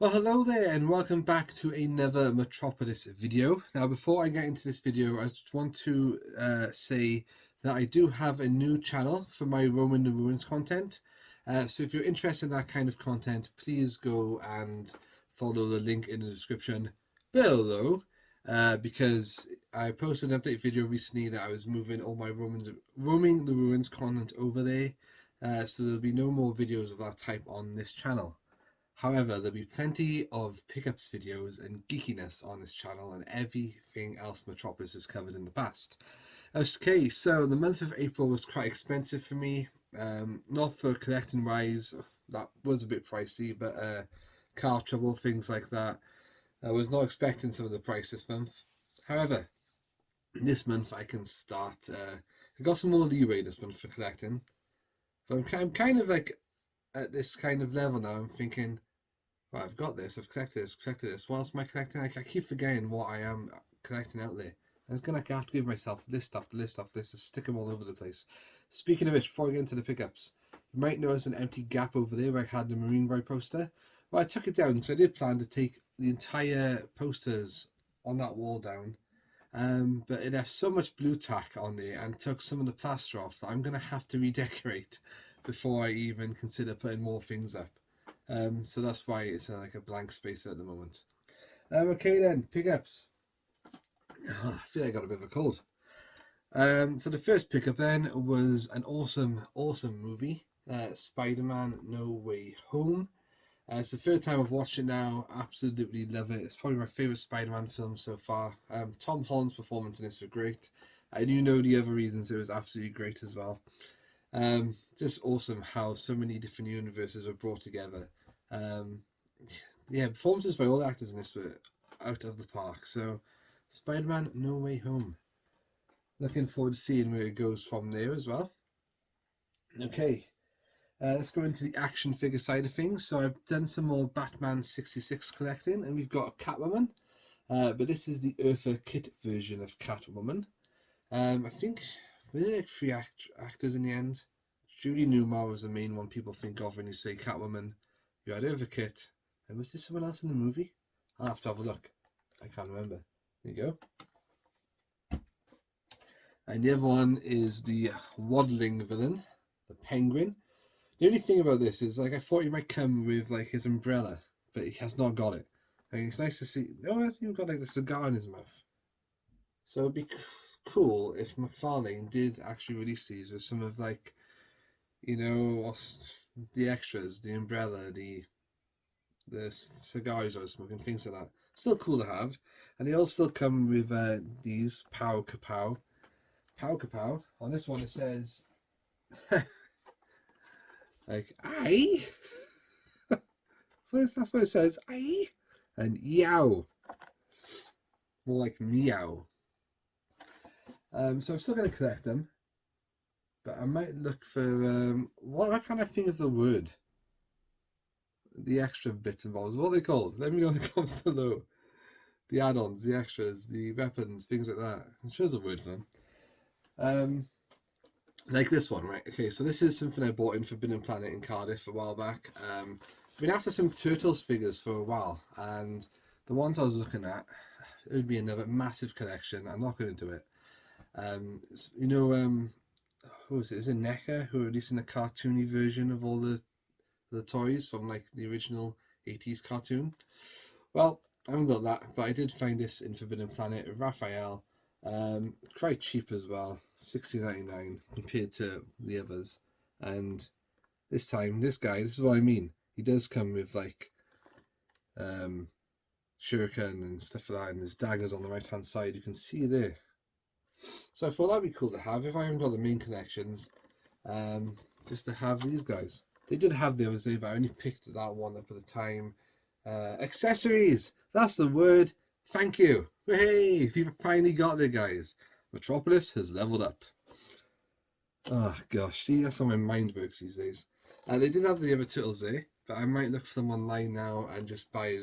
Well, hello there, and welcome back to another Metropolis video. Now, before I get into this video, I just want to say that I do have a new channel for my Roman the Ruins content. So if you're interested in that kind of content, please go and follow the link in the description below. Because I posted an update video recently that I was moving all my Roaming the Ruins content over there. So there'll be no more videos of that type on this channel. However, there'll be plenty of pickups videos and geekiness on this channel and everything else Metropolis has covered in the past. Okay, so the month of April was quite expensive for me. Not for collecting wise, that was a bit pricey, but car trouble, things like that. I was not expecting some of the price this month. However, this month I can start. I got some more leeway this month for collecting, but I'm kind of like at this kind of level now. I'm thinking, right, I've got this, I've collected this. What else am I collecting? I keep forgetting what I am collecting out there. I was gonna have to give myself list after list after list to stick them all over the place. Speaking of which, before I get into the pickups, you might notice an empty gap over there where I had the Marine Boy poster. Well, I took it down because I did plan to take the entire posters on that wall down. But it left so much blue tack on there and took some of the plaster off that I'm gonna have to redecorate before I even consider putting more things up. So that's why it's like a blank space at the moment. Okay then, pickups. I feel like I got a bit of a cold. So the first pickup then was an awesome movie, Spider-Man: No Way Home. It's the third time I've watched it now. Absolutely love it. It's probably my favorite Spider-Man film so far. Tom Holland's performance in this was great. I do know the other reasons it was absolutely great as well. Just awesome how so many different universes were brought together. Um, yeah, performances by all the actors in this were out of the park. So, Spider-Man: No Way Home. Looking forward to seeing where it goes from there as well. Okay, let's go into the action figure side of things. So I've done some more Batman 66 collecting, and we've got Catwoman. But this is the Eartha Kitt version of Catwoman. I think were there like three actors in the end? Julie Newmar was the main one people think of when you say Catwoman. You had Eartha Kitt, and was there someone else in the movie? I'll have to have a look. I can't remember. There you go. And the other one is the waddling villain, the Penguin. The only thing about this is, like, I thought he might come with like his umbrella, but he has not got it. And it's nice to see. Oh, hasn't even got like the cigar in his mouth. So it'd be cool if McFarlane did actually release these with some of like, you know, the extras, the umbrella, the cigars I was smoking, things like that. Still cool to have, and they all still come with these pow kapow, pow kapow. On this one it says like aye, so that's what it says aye, and yow, more like meow. So I'm still gonna collect them, but I might look for what can I think of the word? The extra bits involved. What are they called? Let me know in the comments below. The add-ons, the extras, the weapons, things like that. I'm sure there's a word for them. Um, like this one, right? Okay, so this is something I bought in Forbidden Planet in Cardiff a while back. I've been after some Turtles figures for a while, and the ones I was looking at, it would be another massive collection. I'm not going to do it. You know, who is it? Is it NECA who are releasing a cartoony version of all the toys from like the original 80s cartoon? Well, I haven't got that, but I did find this in Forbidden Planet of Raphael. Quite cheap as well, 16.99 compared to the others. And this time, this guy, this is what I mean. He does come with like um, shuriken and stuff like that, and his daggers on the right hand side. You can see there. So I thought that'd be cool to have if I haven't got the main collections. Just to have these guys. They did have the others there, but I only picked that one up at the time. Accessories! That's the word. Thank you. Hey, we've finally got there, guys. Metropolis has leveled up. Oh, gosh. See, that's how my mind works these days. They did have the other turtles there, but I might look for them online now and just buy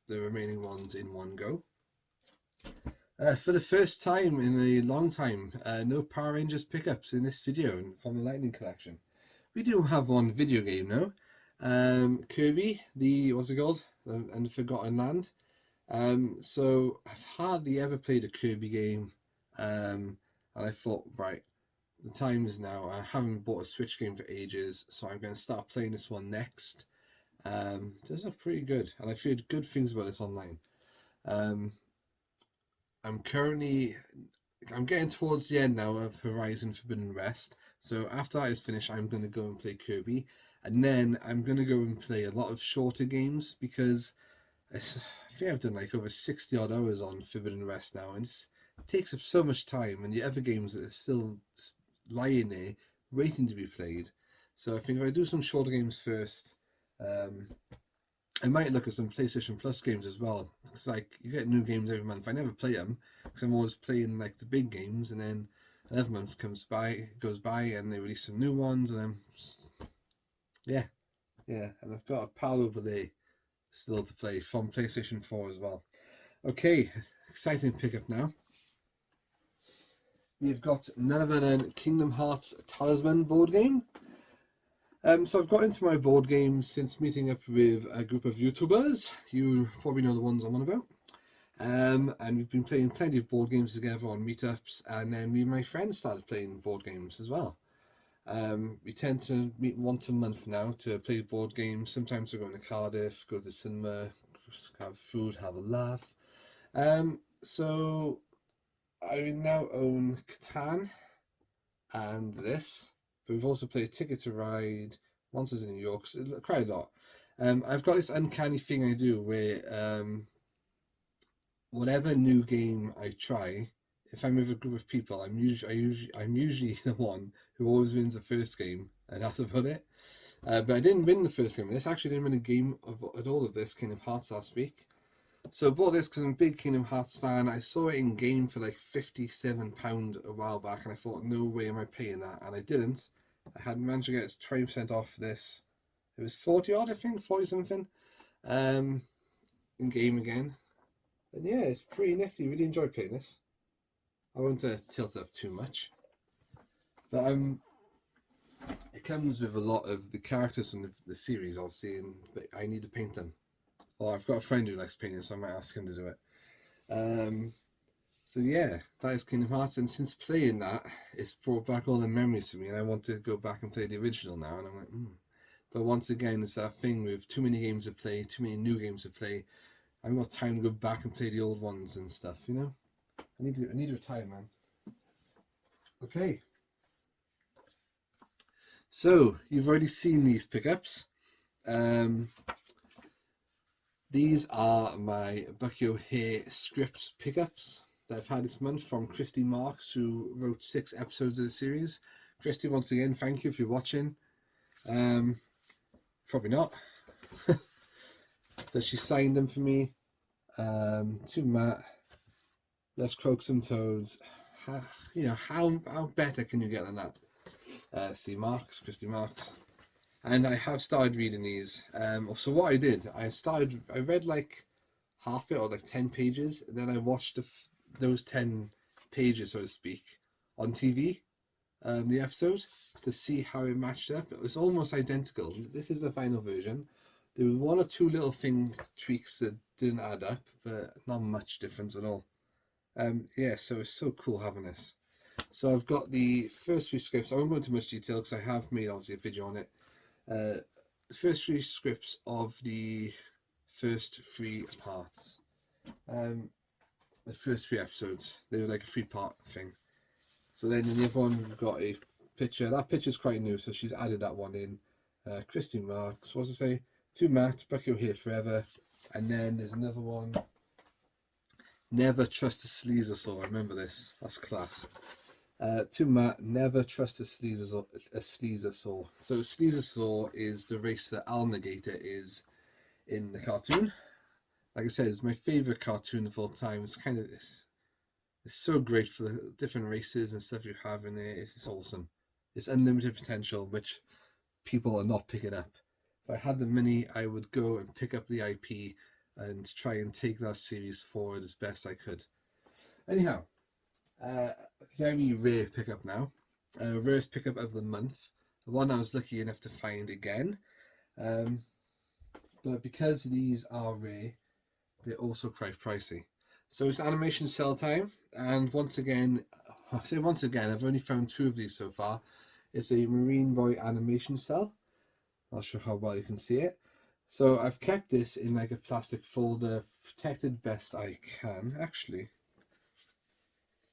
the remaining ones in one go. For the first time in a long time, no Power Rangers pickups in this video from the Lightning Collection. We do have one video game now. Kirby, what's it called? and Forgotten Land. So I've hardly ever played a Kirby game, and I thought, right, the time is now. I haven't bought a Switch game for ages, so I'm going to start playing this one next. This look pretty good, and I've heard good things about this online. Um, I'm currently I'm getting towards the end now of Horizon Forbidden West. So after that is finished, I'm going to go and play Kirby, and then I'm going to go and play a lot of shorter games because I think I've done like over 60 odd hours on Forbidden West now, and it takes up so much time. And the other games that are still lying there waiting to be played. So I think if I do some shorter games first, um, I might look at some PlayStation Plus games as well. It's like you get new games every month. I never play them because I'm always playing like the big games, and then another month goes by, and they release some new ones, and then yeah, yeah. And I've got a pal over there still to play from PlayStation 4 as well. Okay, exciting pickup now. We've got none other than Kingdom Hearts Talisman board game. So I've got into my board games since meeting up with a group of YouTubers. You probably know the ones I'm on about. And we've been playing plenty of board games together on meetups, and then me and my friends started playing board games as well. We tend to meet once a month now to play board games. Sometimes we're going to Cardiff, go to the cinema, have food, have a laugh. So I now own Catan and this, but we've also played Ticket to Ride, Monsters in New York, so quite a lot. I've got this uncanny thing I do where whatever new game I try, if I'm with a group of people, I'm usually the one who always wins the first game, and that's about it. But I didn't win the first game. This actually didn't win a game at all of this Kingdom Hearts last week. So I bought this because I'm a big Kingdom Hearts fan. I saw it in game for like £57 a while back, and I thought, no way am I paying that, and I didn't. I had managed to get 20% off this. It was 40 odd, I think, 40 something. In game again. And yeah, it's pretty nifty. Really enjoyed playing this. I won't tilt it up too much. But it comes with a lot of the characters from the series, obviously, and I need to paint them. Well, I've got a friend who likes painting, so I might ask him to do it. So yeah, that is Kingdom Hearts, and since playing that, it's brought back all the memories for me, and I want to go back and play the original now, and I'm like, But once again, it's that thing with too many games to play, too many new games to play. I haven't got time to go back and play the old ones and stuff, you know? I need to retire, man. Okay. So, you've already seen these pickups. These are my Bucky O'Hare scripts pickups that I've had this month from Christy Marks, who wrote 6 episodes of the series. Christy, once again, thank you if you're watching. Probably not. But she signed them for me. To Matt. Let's croak some toads. How better can you get than that? See Marks, Christy Marks. And I have started reading these. So what I did, I read like half it or like 10 pages, and then I watched those 10 pages, so to speak, on TV, the episode, to see how it matched up. It was almost identical. This is the final version. There was one or two little tweaks that didn't add up, but not much difference at all. Yeah, so it's so cool having this. So I've got the first 3 scripts. I won't go into much detail because I have made obviously a video on it. The first 3 scripts of the first 3 parts. The first 3 episodes. They were like a 3-part thing. So then in the other one we've got a picture. That picture's quite new, so she's added that one in. Christy Marks, what does it say? To Matt, Bucky O'Hare forever. And then there's another one. Never trust a Sleazosaur. Remember this. That's class. To Matt, never trust a Sleazosaur. So Sleazosaur is the race that Alligator is in the cartoon. Like I said, it's my favourite cartoon of all time. It's kind of it's so great for the different races and stuff you have in there. It's awesome. It's unlimited potential, which people are not picking up. If I had the money, I would go and pick up the IP and try and take that series forward as best I could. Anyhow, very rare pickup now. Rarest pickup of the month. The one I was lucky enough to find again. but because these are rare, they're also quite pricey. So it's animation cell time, and once again, I say once again, I've only found 2 of these so far. It's a Marine Boy animation cell. I'll show how well you can see it. So I've kept this in like a plastic folder, protected best I can. Actually,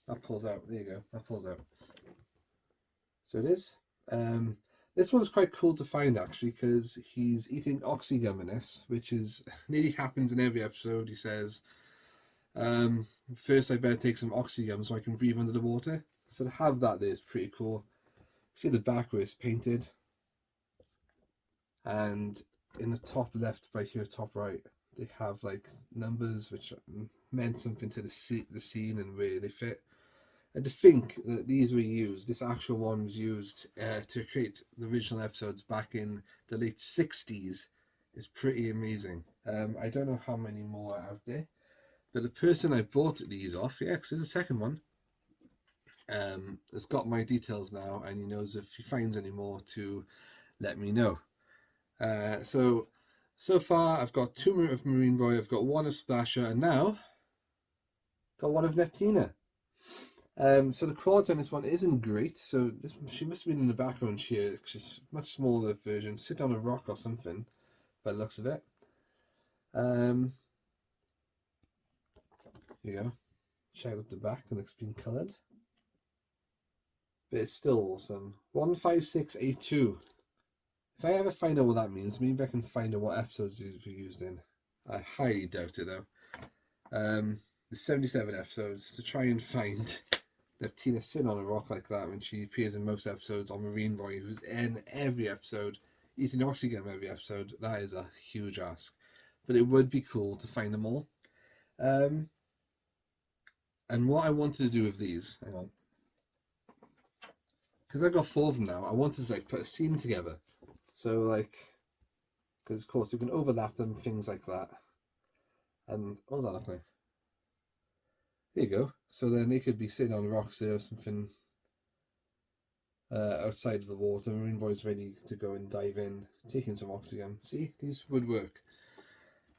that pulls out. There you go. That pulls out. So it is. This one's quite cool to find actually, because he's eating oxygum in this, which is nearly happens in every episode. He says, first I better take some oxygum so I can breathe under the water. So to have that there is pretty cool. See the back where it's painted, and in the top left by here, top right, they have like numbers which meant something to the scene and where they fit. And to think that these were used, this actual one was used to create the original episodes back in the late 60s is pretty amazing. I don't know how many more are out there, but the person I bought these off, yeah, because there's a second one, has got my details now, and he knows if he finds any more to let me know. So far I've got 2 of Marine Boy, I've got 1 of Splasher, and now got 1 of Neptina. So the quads on this one isn't great. So she must have been in the background here. She's a much smaller version. Sit on a rock or something, by the looks of it. Here you go. Check out the back, and it's been coloured. But it's still awesome. 15682. If I ever find out what that means, maybe I can find out what episodes these were used in. I highly doubt it though. There's 77 episodes to try and find Neptina sitting on a rock like that when she appears in most episodes on Marine Boy, who's in every episode, eating oxygen every episode. That is a huge ask. But it would be cool to find them all. And what I wanted to do with these, hang on, because I've got 4 of them now, I wanted to like put a scene together. So like, because of course you can overlap them, things like that. And what does that look like? There you go. So then they could be sitting on rocks there or something outside of the water. Marine Boy's ready to go and dive in, taking some oxygen. See, these would work.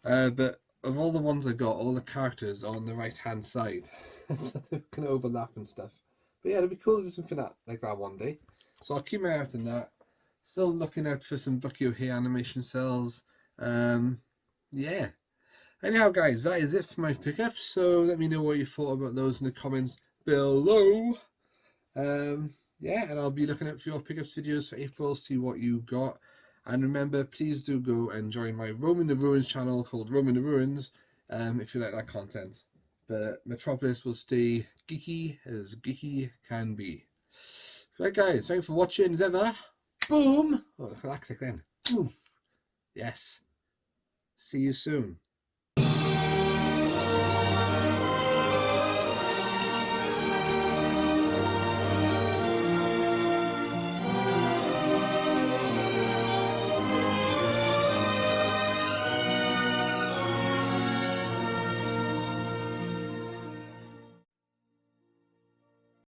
But of all the ones I got, all the characters are on the right hand side. So they can overlap and stuff. But yeah, it'd be cool to do something like that one day. So I'll keep my eye out on that. Still looking out for some Bucky O'Hare animation cells. Yeah. Anyhow, guys, that is it for my pickups. So let me know what you thought about those in the comments below. Yeah, and I'll be looking out for your pickups videos for April, see what you got. And remember, please do go and join my Roaming the Ruins channel called Roaming the Ruins, if you like that content. But Metropolis will stay geeky as geeky can be. Right, guys, thanks for watching as ever. Boom! Oh, look at that click then. Boom! Yes. See you soon.